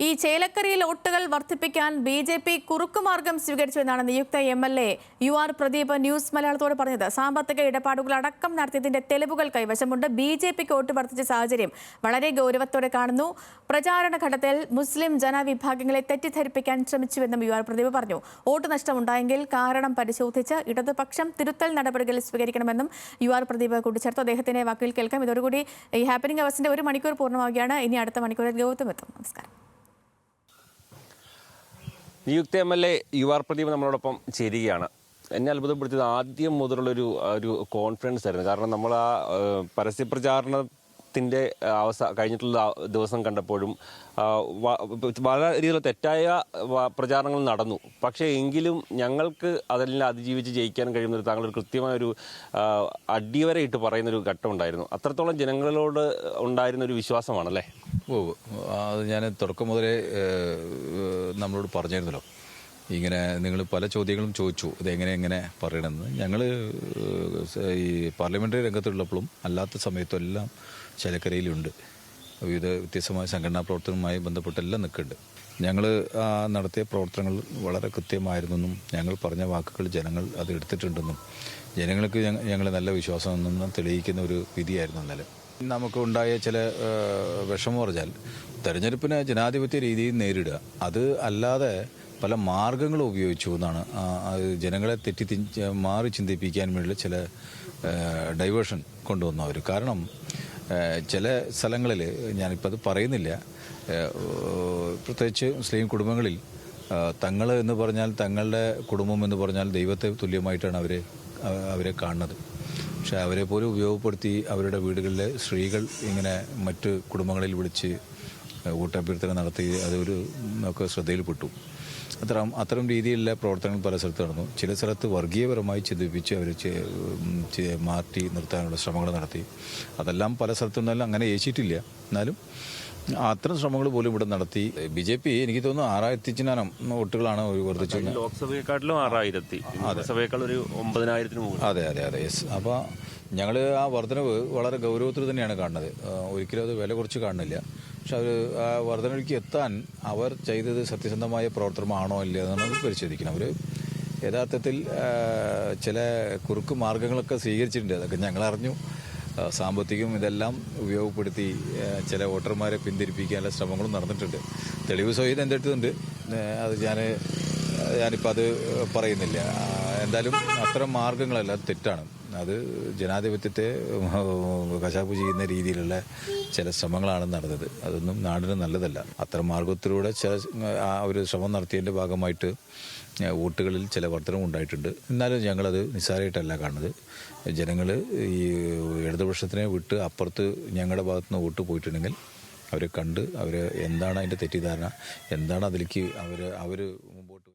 ഈ ചേലക്കരയിൽ വോട്ടുകൾ വർദ്ധിപ്പിക്കാൻ ബി.ജെ.പി. കുറുക്കുമാർഗം സ്വീകരിച്ചുവെന്നാണ് നിയുക്ത എം.എൽ.എ. യു.ആർ. പ്രദീപ് ന്യൂസ് മലയാളത്തോട് പറഞ്ഞത്. സാമ്പത്തിക ഇടപാടുകൾ അടക്കം നടത്തിയതിന്റെ തെളിവുകൾ കൈവശമുണ്ട്. ബി.ജെ.പിക്ക് വോട്ട് വർദ്ധിച്ച സാഹചര്യം വളരെ ഗൗരവത്തോടെ കാണുന്നു. പ്രചാരണ ഘട്ടത്തിൽ മുസ്ലിം ജനവിഭാഗങ്ങളെ തെറ്റിദ്ധരിപ്പിക്കാൻ ശ്രമിച്ചുവെന്നും യു.ആർ. പ്രദീപ് പറഞ്ഞു. വോട്ട് നഷ്ടമുണ്ടായെങ്കിൽ കാരണം പരിശോധിച്ച് ഇടതുപക്ഷം തിരുത്തൽ നടപടികൾ സ്വീകരിക്കണമെന്നും യു.ആർ. പ്രദീപ് കൂട്ടിച്ചേർത്തു. അദ്ദേഹത്തിന്റെ വാക്കുകൾ കേൾക്കാം. ഇതോടുകൂടി ഈ ഹാപ്പനിംഗ് അവേഴ്സിന്റെ 1 മണിക്കൂർ പൂർണ്ണമാവുകയാണ്. ഇനി അടുത്ത മണിക്കൂറിൽ ഗൗതം എത്തും. നമസ്കാരം. നിയുക്ത എം.എൽ.എ. യു.ആർ. പ്രദീപ് നമ്മളോടൊപ്പം ചേരുകയാണ്. എന്നെ അത്ഭുതപ്പെടുത്തിയത് ആദ്യം മുതലുള്ളൊരു കോൺഫിഡൻസ് ആയിരുന്നു. കാരണം നമ്മൾ ആ പരസ്യപ്രചാരണത്തിൻ്റെ കഴിഞ്ഞിട്ടുള്ള ദിവസം കണ്ടപ്പോഴും വളരെ രീതിയിലുള്ള തെറ്റായ പ്രചാരണങ്ങൾ നടന്നു. പക്ഷേ എങ്കിലും ഞങ്ങൾക്ക് അതെല്ലാം അതിജീവിച്ച് ജയിക്കാൻ കഴിയുന്നൊരു താങ്കളൊരു കൃത്യമായൊരു അടിവരയിട്ട് പറയുന്നൊരു ഘട്ടമുണ്ടായിരുന്നു. അത്രത്തോളം ജനങ്ങളോട് ഉണ്ടായിരുന്നൊരു വിശ്വാസമാണല്ലേ? അത് ഞാൻ തുടക്കം മുതലേ നമ്മളോട് പറഞ്ഞിരുന്നല്ലോ. ഇങ്ങനെ നിങ്ങൾ പല ചോദ്യങ്ങളും ചോദിച്ചു, ഇതെങ്ങനെ പറയണമെന്ന്. ഞങ്ങൾ ഈ പാർലമെൻ്ററി രംഗത്തുള്ളപ്പോഴും അല്ലാത്ത സമയത്തും എല്ലാം ചേലക്കരയിലുണ്ട്. വിവിധ വ്യത്യസ്തമായ സംഘടനാ പ്രവർത്തനവുമായി ബന്ധപ്പെട്ടെല്ലാം നിൽക്കുന്നുണ്ട്. ഞങ്ങൾ നടത്തിയ പ്രവർത്തനങ്ങൾ വളരെ കൃത്യമായിരുന്നെന്നും ഞങ്ങൾ പറഞ്ഞ വാക്കുകൾ ജനങ്ങൾ അത് എടുത്തിട്ടുണ്ടെന്നും ജനങ്ങൾക്ക് ഞങ്ങൾ നല്ല വിശ്വാസമെന്നും തെളിയിക്കുന്ന ഒരു വിധിയായിരുന്നു ഇന്നലെ. നമുക്കുണ്ടായ ചില വിഷമം പറഞ്ഞാൽ തെരഞ്ഞെടുപ്പിനെ ജനാധിപത്യ രീതിയിൽ നേരിടുക, അത് അല്ലാതെ പല മാർഗങ്ങളും ഉപയോഗിച്ചു എന്നാണ്. ജനങ്ങളെ മാറി ചിന്തിപ്പിക്കാൻ വേണ്ടി ചില ഡൈവേർഷൻ കൊണ്ടുവന്നവർ. കാരണം ചില സ്ഥലങ്ങളിൽ, ഞാനിപ്പോൾ അത് പറയുന്നില്ല, പ്രത്യേകിച്ച് മുസ്ലിം കുടുംബങ്ങളിൽ തങ്ങൾ എന്ന് പറഞ്ഞാൽ, തങ്ങളുടെ കുടുംബം എന്ന് പറഞ്ഞാൽ ദൈവത്തെ തുല്യമായിട്ടാണ് അവരെ കാണുന്നത്. പക്ഷെ അവരെ പോലും ഉപയോഗപ്പെടുത്തി അവരുടെ വീടുകളിലെ സ്ത്രീകൾ ഇങ്ങനെ മറ്റ് കുടുംബങ്ങളിൽ വിളിച്ച് വോട്ടഭ്യർത്ഥന നടത്തി ഒക്കെ ശ്രദ്ധയിൽപ്പെട്ടു. അത്തരം രീതിയിലുള്ള പ്രവർത്തനങ്ങൾ പല സ്ഥലത്ത് നടന്നു. ചില സ്ഥലത്ത് വർഗീയപരമായി ചിന്തിപ്പിച്ച് അവർ മാറ്റി നിർത്താനുള്ള ശ്രമങ്ങൾ നടത്തി. അതെല്ലാം പല സ്ഥലത്തുനിന്നെല്ലാം അങ്ങനെ ഏച്ചിട്ടില്ല. എന്നാലും അത്തരം ശ്രമങ്ങൾ പോലും ഇവിടെ നടത്തി. ബി.ജെ.പി. എനിക്ക് തോന്നുന്നു 6000 ചിഹ്നം വോട്ടുകളാണ് വർദ്ധിച്ചത്. ലോക്സഭയെക്കാട്ടിലും 9,000 അതെ. യെസ്. അപ്പോൾ ഞങ്ങൾ ആ വർധനവ് വളരെ ഗൗരവത്തിൽ തന്നെയാണ് കാണുന്നത്. ഒരിക്കലും അത് വില കുറച്ച് കാണുന്നില്ല. പക്ഷെ ആ വർധനവിലേക്ക് എത്താൻ അവർ ചെയ്തത് സത്യസന്ധമായ പ്രവർത്തനമാണോ ഇല്ല എന്നുള്ളത് പരിശോധിക്കണം. അവർ യഥാർത്ഥത്തിൽ ചില കുറുക്ക് മാർഗങ്ങളൊക്കെ സ്വീകരിച്ചിട്ടുണ്ട്. അതൊക്കെ ഞങ്ങളറിഞ്ഞു. സാമ്പത്തികം ഇതെല്ലാം ഉപയോഗപ്പെടുത്തി ചില വോട്ടർമാരെ പിന്തിരിപ്പിക്കാനുള്ള ശ്രമങ്ങളും നടന്നിട്ടുണ്ട്. തെളിവ് സഹിതം എൻ്റെ അടുത്തുണ്ട്. അത് ഞാനിപ്പോൾ അത് പറയുന്നില്ല. എന്തായാലും അത്തരം മാർഗങ്ങളെല്ലാം തെറ്റാണ്. അത് ജനാധിപത്യത്തെ കശാപ്പ് ചെയ്യുന്ന രീതിയിലുള്ള ചില ശ്രമങ്ങളാണ് നടന്നത്. അതൊന്നും നാടിന് നല്ലതല്ല. അത്തരം മാർഗത്തിലൂടെ ഒരു ശ്രമം നടത്തിയതിൻ്റെ ഭാഗമായിട്ട് വോട്ടുകളിൽ ചില വർധനവും ഉണ്ടായിട്ടുണ്ട്. എന്നാലും ഞങ്ങളത് നിസ്സാരമായിട്ടല്ല കാണുന്നത്. ജനങ്ങൾ ഈ ഇടതുപക്ഷത്തിനെ വിട്ട് അപ്പുറത്ത് ഞങ്ങളുടെ ഭാഗത്തുനിന്ന് വോട്ട് പോയിട്ടുണ്ടെങ്കിൽ അവരെ കണ്ട് എന്താണ് അതിൻ്റെ തെറ്റിദ്ധാരണ, എന്താണ് അതിലേക്ക് അവർ മുമ്പോട്ട്